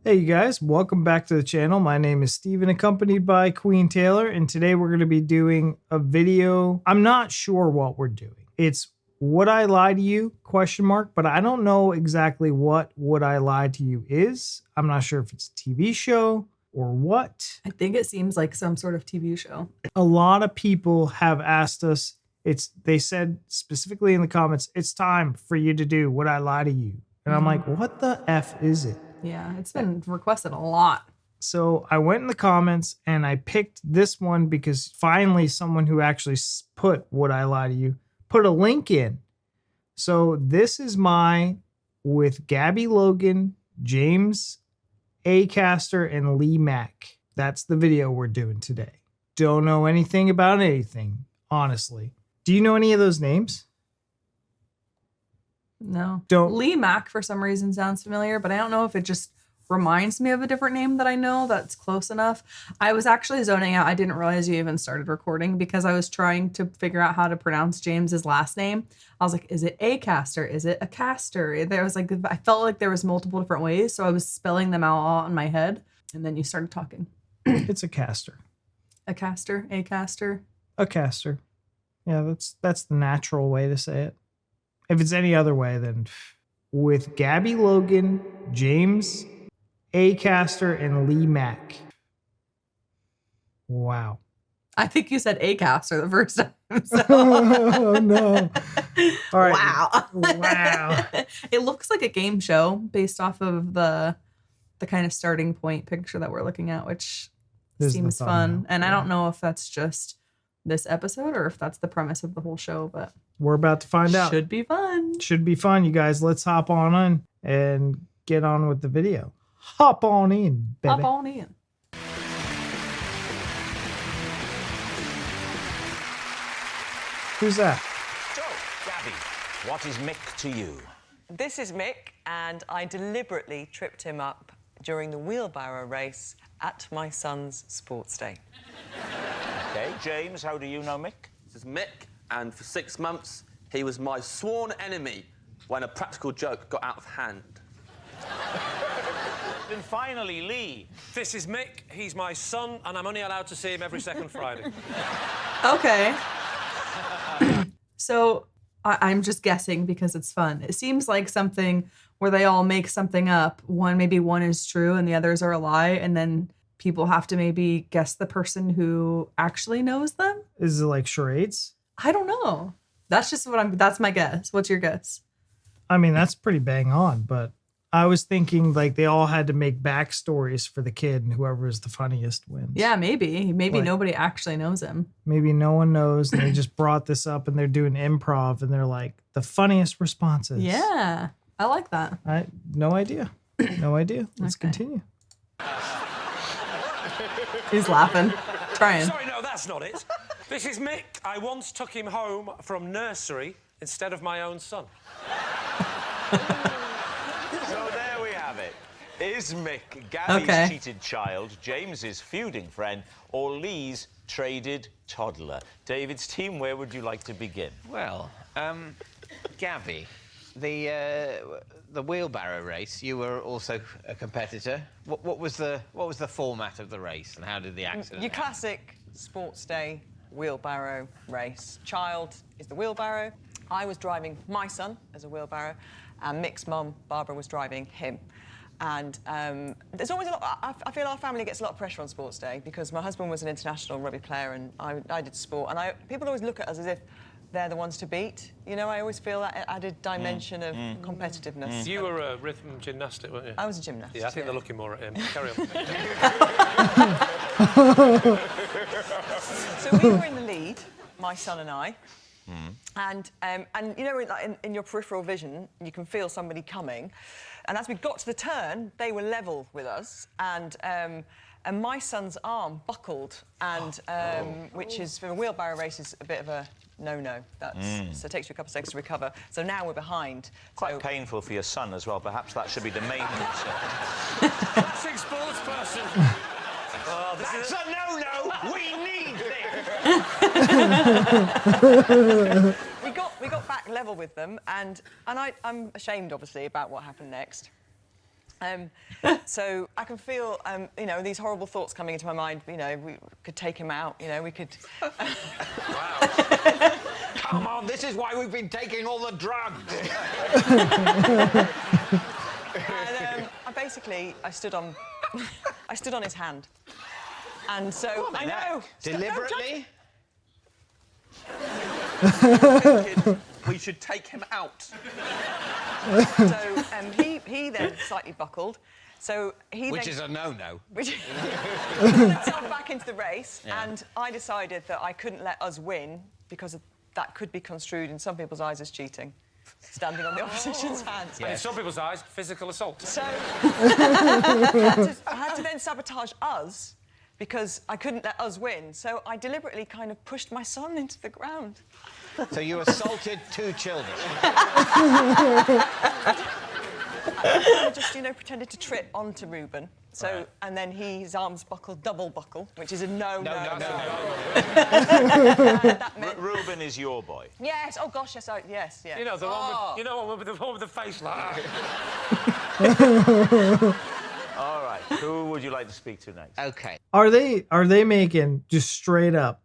Hey you guys, welcome back to the channel. My name is Steven, accompanied by Queen Taylor, and today we're going to be doing a video. I'm not sure what we're doing. It's Would I Lie to You? ? But I don't know exactly what Would I Lie to You is. I'm not sure if it's a TV show or what. I think it seems like some sort of TV show. A lot of people have asked us, they said specifically in the comments, it's time for you to do Would I Lie to You? And I'm like, what the F is it? Yeah, it's been requested a lot. So I went in the comments and I picked this one because finally someone who actually put Would I Lie to You put a link in. So this is with Gabby Logan, James, Acaster, and Lee Mack. That's the video we're doing today. Don't know anything about anything, honestly. Do you know any of those names? No. Lee Mack for some reason sounds familiar, but I don't know if it just reminds me of a different name that I know that's close enough. I was actually zoning out. I didn't realize you even started recording because I was trying to figure out how to pronounce James's last name. I was like, is it Acaster? Is it Acaster? There was like, I felt like there was multiple different ways, so I was spelling them out all in my head, and then you started talking. It's Acaster. Acaster? Acaster? Acaster. Yeah, that's the natural way to say it. If it's any other way, then with Gabby Logan, James, Acaster, and Lee Mack. Wow. I think you said Acaster the first time. So. Oh, no. All right. Wow. Wow. It looks like a game show based off of the kind of starting point picture that we're looking at, which seems fun. And I don't know if that's just this episode or if that's the premise of the whole show, but we're about to find out. Should be fun. Should be fun, you guys. Let's hop on in and get on with the video. Hop on in, baby. Hop on in. Who's that? So, Gabby, what is Mick to you? This is Mick, and I deliberately tripped him up during the wheelbarrow race at my son's sports day. Okay, James, how do you know Mick? This is Mick, and for 6 months, he was my sworn enemy when a practical joke got out of hand. Then finally, Lee. This is Mick, he's my son, and I'm only allowed to see him every second Friday. Okay. So I'm just guessing because it's fun. It seems like something where they all make something up. Maybe one is true and the others are a lie, and then people have to maybe guess the person who actually knows them. Is it like charades? I don't know. That's my guess. What's your guess? I mean, that's pretty bang on, but I was thinking like they all had to make backstories for the kid, and whoever is the funniest wins. Yeah, maybe nobody actually knows him. Maybe no one knows, and they just brought this up, and they're doing improv, and they're like the funniest responses. Yeah, I like that. No idea. No idea. Let's continue. He's laughing, trying. Sorry, no, that's not it. This is Mick. I once took him home from nursery instead of my own son. So there we have it. Is Mick Gabby's cheated child, James's feuding friend, or Lee's traded toddler? David's team, where would you like to begin? Well, Gabby, the wheelbarrow race, you were also a competitor. What was the format of the race, and how did the accident Your happen? classic sports day wheelbarrow race. Child is the wheelbarrow. I was driving my son as a wheelbarrow, and Mick's mum, Barbara, was driving him. And there's always a lot. I feel our family gets a lot of pressure on sports day because my husband was an international rugby player and I did sport. And people always look at us as if they're the ones to beat. You know, I always feel that added dimension of competitiveness. You were a rhythm gymnastic, weren't you? I was a gymnast. Yeah, I think they're looking more at him. Carry on. So we were in the lead, my son and I. And you know, like in your peripheral vision, you can feel somebody coming. And as we got to the turn, they were level with us. And my son's arm buckled, and which is, for a wheelbarrow race, is a bit of a no-no. So it takes you a couple of seconds to recover. So now we're behind. Quite painful for your son as well. Perhaps that should be the main concern. Classic sports person. Oh, That's a no-no! We need this! We got back level with them, and I'm ashamed, obviously, about what happened next. So I can feel, you know, these horrible thoughts coming into my mind. You know, we could take him out. You know, we could. Come on, this is why we've been taking all the drugs. And I stood on his hand, and so I know. Deliberately. We should take him out. So he then slightly buckled. So Which is a no-no. Which put himself back into the race, and I decided that I couldn't let us win because that could be construed in some people's eyes as cheating, standing on the opposition's hands. And in some people's eyes, physical assault. So I had to then sabotage us because I couldn't let us win. So I deliberately kind of pushed my son into the ground. So you assaulted 2 children. I just, you know, pretended to trip onto Reuben. So, Right. and then his arms buckled, double buckle, which is a no. That meant... Reuben is your boy. Yes. Oh gosh. Yes. Yes. Yeah. You know, the one with the face like that. All right. Who would you like to speak to next? Okay. Are they making just straight up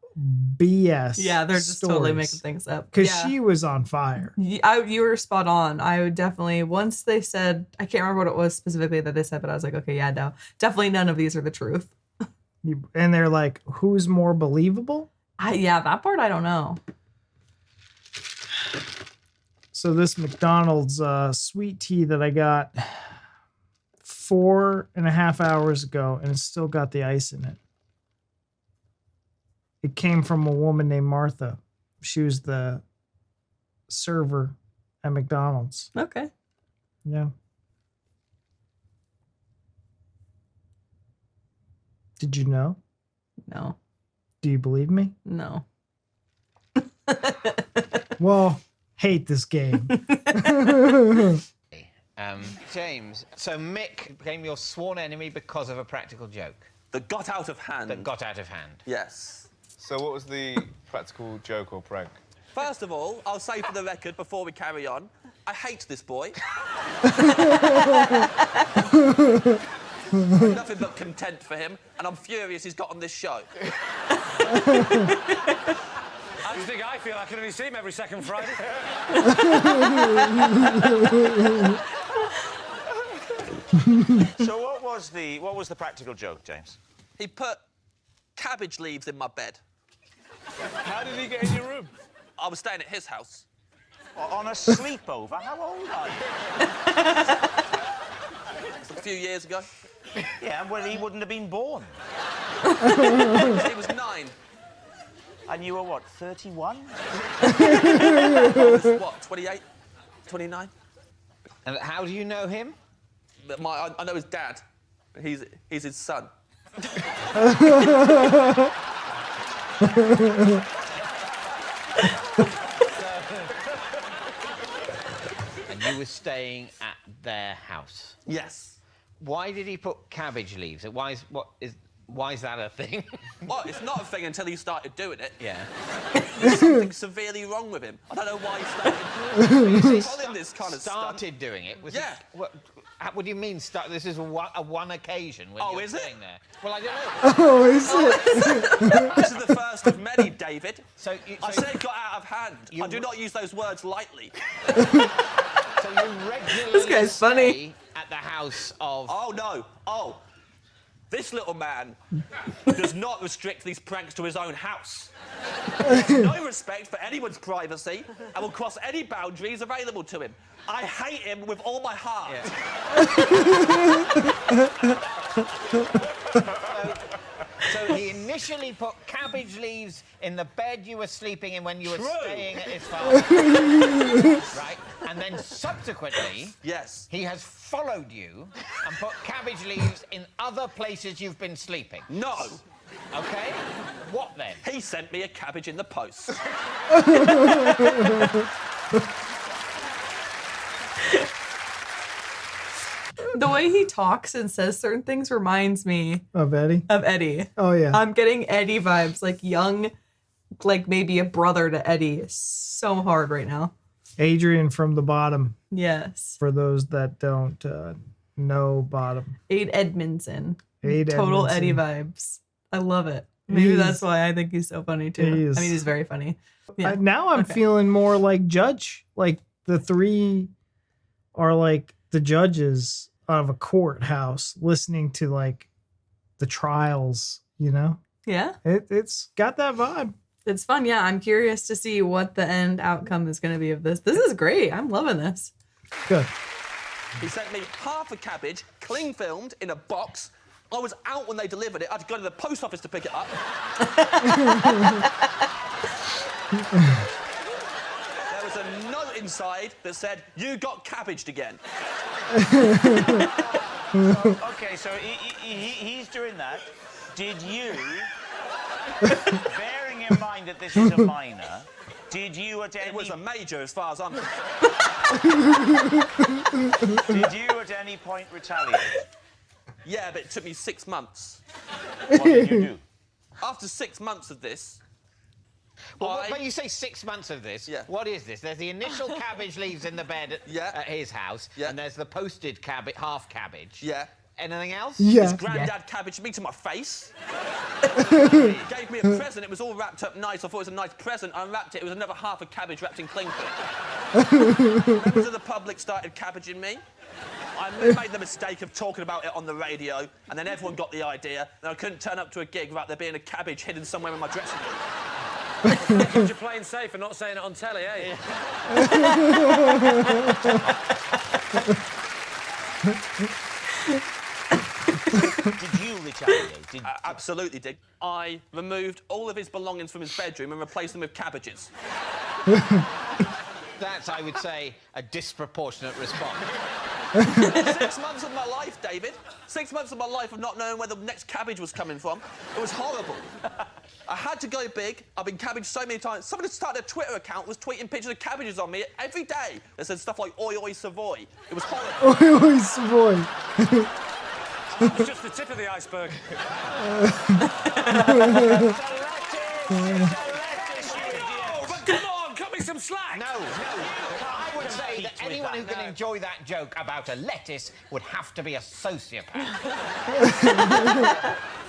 BS? Yeah, they're just totally stories? making things up. Because Yeah. she was on fire. You were spot on. I would definitely, once they said, I can't remember what it was specifically that they said, but I was like, okay, yeah, no, definitely none of these are the truth. And they're like, who's more believable? Yeah, that part I don't know. So this McDonald's sweet tea that I got 4.5 hours ago, and it's still got the ice in it. It came from a woman named Martha. She was the server at McDonald's. Okay. Yeah. Did you know? No. Do you believe me? No. Well, hate this game. James, so Mick became your sworn enemy because of a practical joke That got out of hand. that got out of hand. Yes. So what was the practical joke or prank? First of all, I'll say for the record, before we carry on, I hate this boy. Nothing but contempt for him, and I'm furious he's got on this show. I just think I feel I can only see him every second Friday. So what was the practical joke, James? He put cabbage leaves in my bed. How did he get in your room? I was staying at his house. On a sleepover? How old are you? A few years ago. Yeah, well, he wouldn't have been born. He was 9. And you were what, 31? I was, what, 28? 29? And how do you know him? I know his dad. He's his son. And you were staying at their house. Yes. Why did he put cabbage leaves? Why is that a thing? Well, it's not a thing until he started doing it. Yeah. There's something severely wrong with him. I don't know why he started pulling this kind of stunt. Started doing it? Yeah. What do you mean start? This is a one occasion when you're Is it? staying there. Well, I don't know. Oh, is it? This is the first of many, David. I said it got out of hand. I do not use those words lightly. So you regularly This guy's stay funny. at the house of... Oh, no. Oh. This little man does not restrict these pranks to his own house. He has no respect for anyone's privacy and will cross any boundaries available to him. I hate him with all my heart. So he initially put cabbage leaves in the bed you were sleeping in when you were staying at his father's house. Right? And then subsequently... Yes. He has followed you and put cabbage leaves in other places you've been sleeping. No. OK? What then? He sent me a cabbage in the post. The way he talks and says certain things reminds me Of Eddie? of Eddie. Oh, yeah. I'm getting Eddie vibes, like young, like maybe a brother to Eddie. So hard right now. Adrian from the bottom, Yes. for those that don't no bottom. Aid Edmondson. Aid Total Edmondson. Eddie vibes. I love it. Maybe He's- that's why I think he's so funny too. he is. I mean, he's very funny. Yeah. Now I'm Okay. feeling more like Judge. Like the three are like the judges of a courthouse listening to like the trials, you know? Yeah. It's got that vibe. It's fun. Yeah. I'm curious to see what the end outcome is going to be of this. This is great. I'm loving this. Good. He sent me half a cabbage, cling filmed, in a box. I was out when they delivered it. I had to go to the post office to pick it up. There was a note inside that said, "You got cabbaged again." Okay, so he's doing that. Did you, bearing in mind that this is a minor, did you at any... It was a major as far as I'm... Did you at any point retaliate? Yeah, but it took me 6 months. What did you do? After 6 months of this... Well, when you say 6 months of this, Yeah. what is this? There's the initial cabbage leaves in the bed at his house, Yeah. and there's the posted cabbage, half cabbage. Yeah. Anything else? Yeah. His granddad cabbaged me to my face. He gave me a present. It was all wrapped up nice. I thought it was a nice present. I unwrapped it. It was another half a cabbage wrapped in cling film. Members of the public started cabbaging me. I made the mistake of talking about it on the radio, and then everyone got the idea, and I couldn't turn up to a gig without there being a cabbage hidden somewhere in my dressing room. Because you're playing safe and not saying it on telly, eh? Did you retaliate? Did... I absolutely did. I removed all of his belongings from his bedroom and replaced them with cabbages. That's, I would say, a disproportionate response. 6 months of my life, David. 6 months of my life of not knowing where the next cabbage was coming from. It was horrible. I had to go big. I've been cabbaged so many times. Someone started a Twitter account, was tweeting pictures of cabbages on me every day. They said stuff like "Oi, oi, Savoy." It was horrible. Oi, oi, Savoy. It's just the tip of the iceberg. Oh, but come on, cut me some slack. No. I would say that anyone who can enjoy that joke about a lettuce would have to be a sociopath.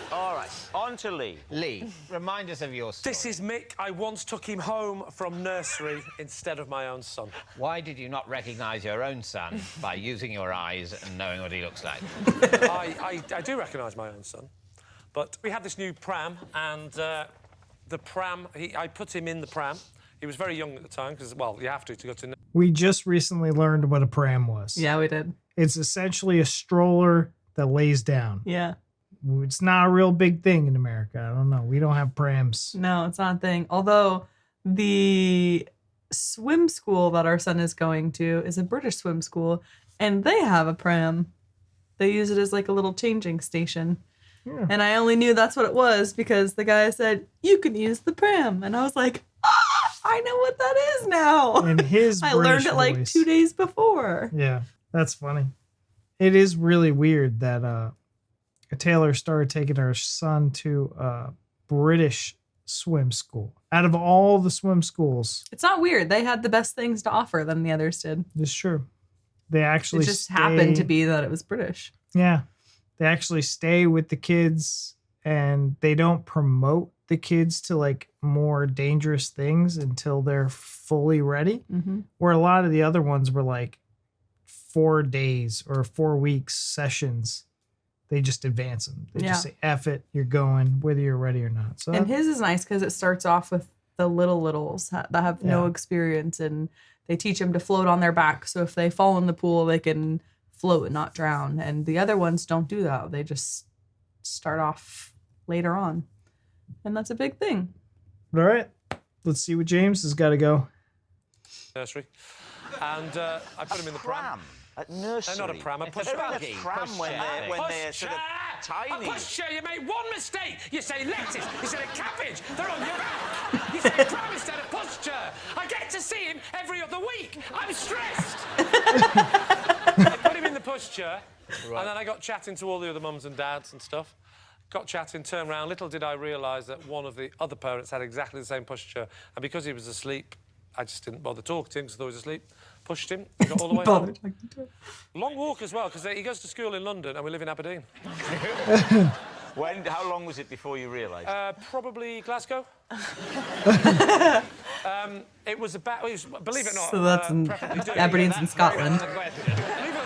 All right, on to Lee. Lee, remind us of your story. This is Mick. I once took him home from nursery instead of my own son. Why did you not recognise your own son by using your eyes and knowing what he looks like? I do recognise my own son, but we had this new pram, and the pram, I put him in the pram. He was very young at the time, because, well, you have to go to... We just recently learned what a pram was. Yeah, we did. It's essentially a stroller that lays down. Yeah. It's not a real big thing in America. I don't know. We don't have prams. No, it's not a thing. Although the swim school that our son is going to is a British swim school, and they have a pram. They use it as like a little changing station. Yeah. And I only knew that's what it was because the guy said, "You can use the pram." And I was like, I know what that is now. In his I British learned it like voice. 2 days before. Yeah, that's funny. It is really weird that Taylor started taking her son to a British swim school. Out of all the swim schools, It's not weird. They had the best things to offer than the others did. it's true. They actually It just happened to be that it was British. Yeah, they actually stay with the kids, and they don't promote the kids to like more dangerous things until they're fully ready. Mm-hmm. Where a lot of the other ones were like 4 days or 4 weeks sessions. They just advance them. They just say, F it, you're going, whether you're ready or not. So And his is nice because it starts off with the littles that have no experience, and they teach them to float on their back. So if they fall in the pool, they can float and not drown. And the other ones don't do that. They just start off later on. And that's a big thing. all right, let's see what James has got to go. Nursery. And I put him in the pram. At nursery. They're not a pram, a push They're buggy. in a pram when they're sort of tiny. A pushchair, you make one mistake. You say lettuce instead of cabbage. They're on your back. You say pram instead of pushchair. I get to see him every other week. I'm stressed. I put him in the pushchair, and then I got chatting to all the other mums and dads and stuff. Got chatting, turned round. Little did I realise that one of the other parents had exactly the same pushchair, and because he was asleep, I just didn't bother talking to him because I thought he was asleep. pushed him, and got all the way Bother home. talking to him. Long walk as well, because he goes to school in London and we live in Aberdeen. How long was it before you realised? Probably Glasgow. It was about, believe it or not, So that's in preferably doing- Aberdeen's in Scotland. Believe it or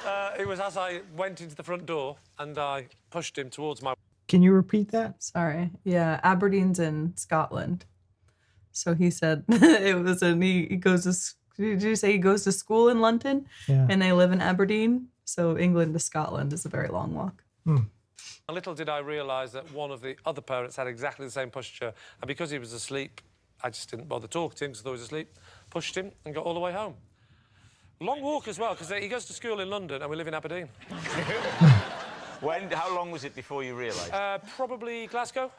not, it was as I went into the front door and I pushed him towards my... Can you repeat that? Sorry. Yeah, Aberdeen's in Scotland. So he said it was he goes to, did you say he goes to school in London? Yeah. And they live in Aberdeen. So England to Scotland is a very long walk. Little did I realise that one of the other parents had exactly the same posture, and because he was asleep, I just didn't bother talking to him because I thought he was asleep, pushed him and got all the way home. Long walk as well, because he goes to school in London and we live in Aberdeen. How long was it before you realised? Probably Glasgow.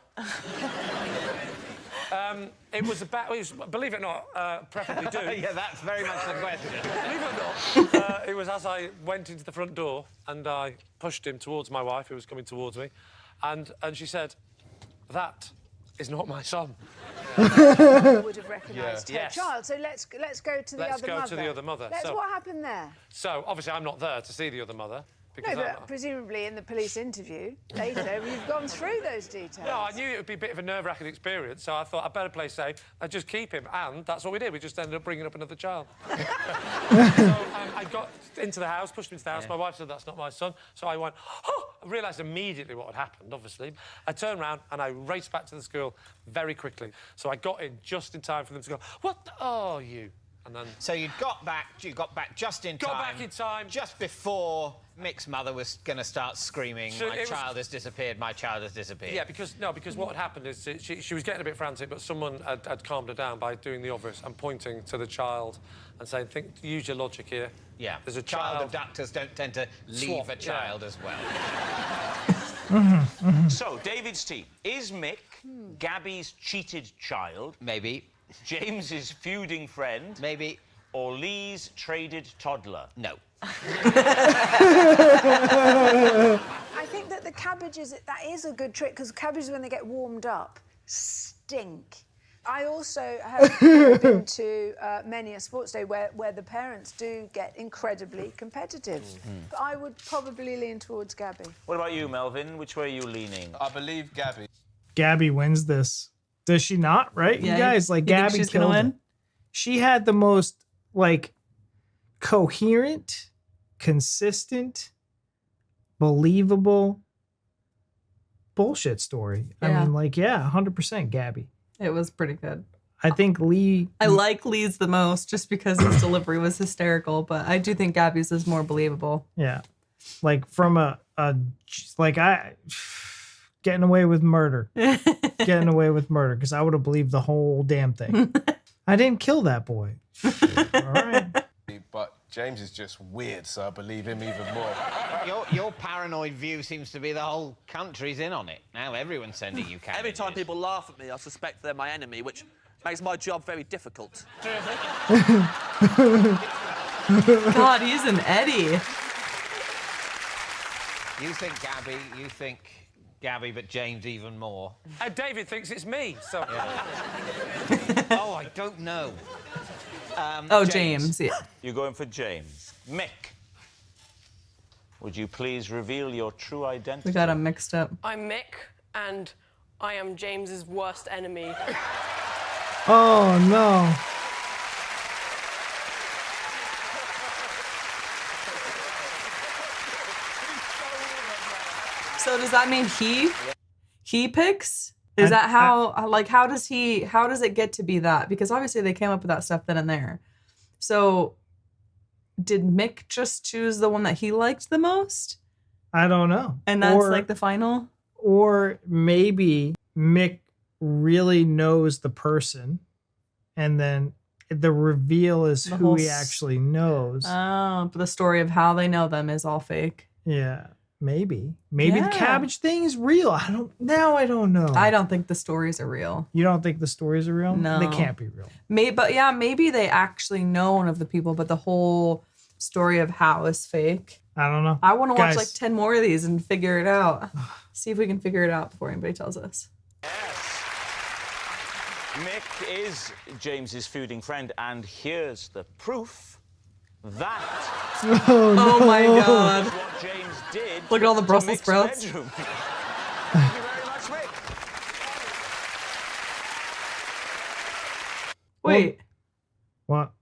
It was about, believe it or not, preferably doing. Yeah, that's very much the question. Believe it or not, it was as I went into the front door and I pushed him towards my wife, who was coming towards me, and she said, "That is not my son." Would have recognised her Yes. child. So let's go to the Let's other go mother. to the other mother. So- What happened there? So, obviously, I'm not there to see the other mother. No, Because I'm but not... presumably in the police interview later, you've gone through those details. No, I knew it would be a bit of a nerve-wracking experience, so I thought I'd better play safe and just keep him. And that's what we did. We just ended up bringing up another child. So I got into the house, pushed him into the house. My wife said, "That's not my son." So I went, "Oh!" I realised immediately what had happened, obviously. I turned round and I raced back to the school very quickly. So I got in just in time for them to go, "What are you?" And then... So you got back just in time. Got back in time. Just before Mick's mother was going to start screaming, So "My child has disappeared, my child has disappeared." Yeah, because what had happened is she was getting a bit frantic, but someone had calmed her down by doing the obvious and pointing to the child and saying, use your logic here. Yeah. There's a child child... abductors don't tend to leave Swap, a child as well. So, David's team. Is Mick Gabby's cheated child, Maybe. James's feuding friend, Maybe. or Lee's traded toddler? No. I think that the cabbages, that is a good trick, because cabbages, when they get warmed up, stink. I also have been to many a sports day where the parents do get incredibly competitive. But I would probably lean towards Gabby. What about you, Melvin? Which way are you leaning? I believe Gabby. Gabby wins this. Does she not? Right? Yeah, You guys, like, you think Gabby she's gonna killed win? it. She had the most, like, coherent, consistent, believable bullshit story. I Yeah. mean, like, yeah, 100% Gabby. It was pretty good. I think Lee... I like Lee's the most just because his delivery was hysterical, but I do think Gabby's is more believable. Yeah. Like, from getting away with murder. Getting away with murder, because I would have believed the whole damn thing. I didn't kill that boy. All right. But James is just weird, so I believe him even more. Your paranoid view seems to be the whole country's in on it. Now everyone's sending you cabbages. Every time people laugh at me, I suspect they're my enemy, which makes my job very difficult. God, he's an Eddie. You think Gabby, but James even more. And David thinks it's me, so... Oh, I don't know. James. Yeah. You're going for James. Mick, would you please reveal your true identity? We got him mixed up. I'm Mick, and I am James's worst enemy. Oh, no. So does that mean he picks? Is that how, like, how does it get to be that? Because obviously they came up with that stuff then and there. So did Mick just choose the one that he liked the most? I don't know. And that's like the final? Or maybe Mick really knows the person, and then the reveal is The who whole he actually knows. Oh, but the story of how they know them is all fake. Yeah, maybe. Maybe Yeah. the cabbage thing is real. I don't know. I don't think the stories are real. You don't think the stories are real? No. They can't be real. Maybe they actually know one of the people, but the whole story of how is fake. I don't know. I want to watch Guys. like 10 more of these and figure it out. See if we can figure it out before anybody tells us. Mick is James's feuding friend, and here's the proof. That Oh my is god. what James did. Look at all the to Brussels Mick's sprouts. bedroom. Thank you very much, Mick. Wait. What?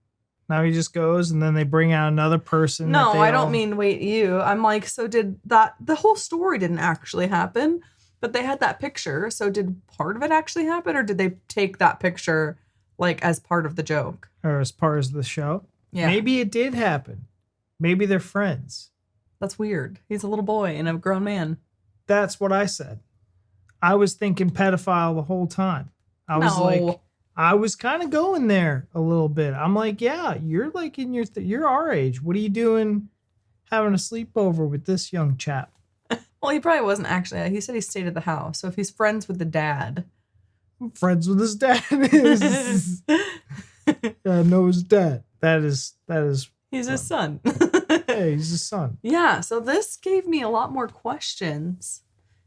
Now he just goes and then they bring out another person. that No, they I don't all- mean wait you. I'm like, so did that, the whole story didn't actually happen, but they had that picture. So did part of it actually happen, or did they take that picture like as part of the joke? Or as part of the show. Yeah. Maybe it did happen. Maybe they're friends. That's weird. He's a little boy and a grown man. That's what I said. I was thinking pedophile the whole time. I was No. like, I was kind of going there a little bit. I'm like, yeah, you're like in your, you're our age. What are you doing having a sleepover with this young chap? Well, he probably wasn't actually. He said he stayed at the house. So if he's friends with the dad. I'm friends with his dad. Yeah, I know his dad. That is. He's his son. Hey, he's his son. Yeah, so this gave me a lot more questions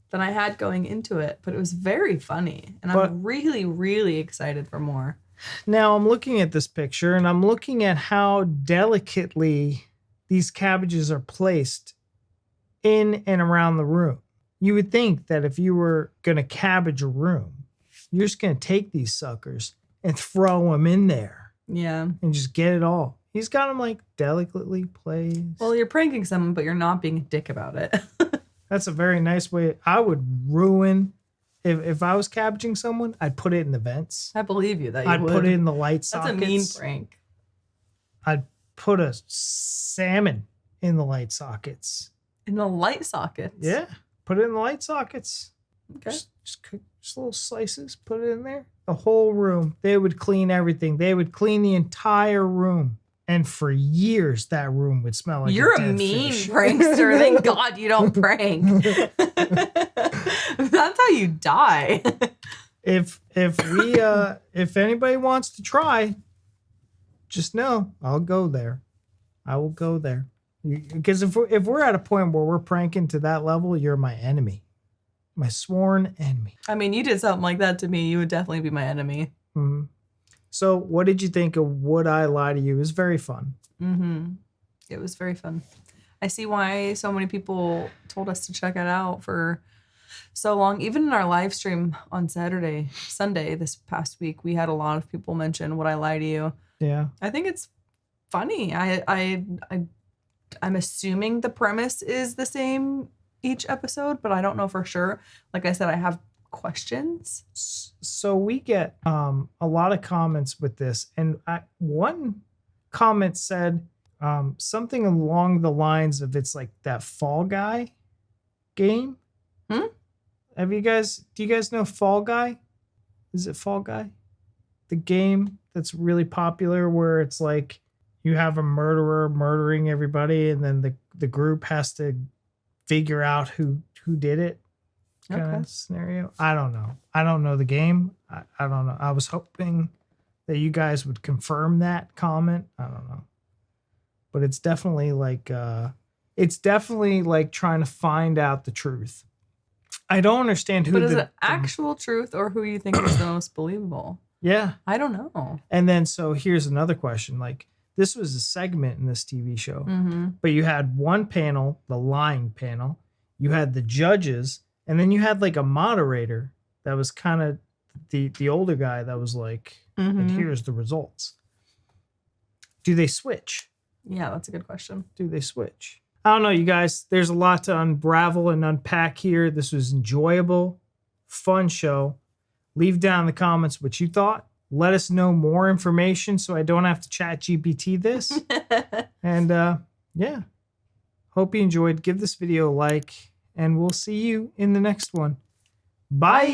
than I had going into it, but it was very funny. And I'm really, really excited for more. Now I'm looking at this picture and I'm looking at how delicately these cabbages are placed in and around the room. You would think that if you were going to cabbage a room, you're just going to take these suckers and throw them in there. Yeah. And just get it all. He's got them like delicately placed. Well, you're pranking someone, but you're not being a dick about it. That's a very nice way. I would ruin, if I was cabbaging someone, I'd put it in the vents. I believe you that you I'd would. put it in the light That's sockets. a mean prank. I'd put a salmon in the light sockets. In the light sockets? Yeah, put it in the light sockets. Okay. Just little slices, put it in there. The whole room. They would clean everything. They would clean the entire room. And for years, that room would smell like You're a a dead mean fish. prankster. Thank God you don't prank. That's how you die. If anybody wants to try, just know I'll go there. I will go there. Because if we're at a point where we're pranking to that level, you're my enemy. My sworn enemy. I mean, you did something like that to me, you would definitely be my enemy. Mm-hmm. So what did you think of Would I Lie to You? It was very fun. Mm-hmm. It was very fun. I see why so many people told us to check it out for so long. Even in our live stream on Sunday, this past week, we had a lot of people mention Would I Lie to You? Yeah. I think it's funny. I'm assuming the premise is the same each episode, but I don't know for sure. Like I said, I have questions. So we get a lot of comments with this, and one comment said something along the lines of it's like that Fall Guy game. Do you guys know Fall Guy? Is it Fall Guy? The game that's really popular where it's like you have a murderer murdering everybody, and then the group has to figure out who did it. Kind of scenario. I don't know. I don't know the game. I don't know. I was hoping that you guys would confirm that comment. I don't know. But it's definitely like trying to find out the truth. I don't understand who. But is it actual truth or who you think is the most believable? Yeah. I don't know. And then so here's another question. Like this was a segment in this TV show, but you had one panel, the lying panel. You had the judges. And then you had like a moderator that was kind of the older guy that was like, and here's the results. Do they switch? Yeah, that's a good question. Do they switch? I don't know, you guys. There's a lot to unravel and unpack here. This was enjoyable, fun show. Leave down in the comments what you thought. Let us know more information so I don't have to chat GPT this. And yeah, hope you enjoyed. Give this video a like. And we'll see you in the next one. Bye.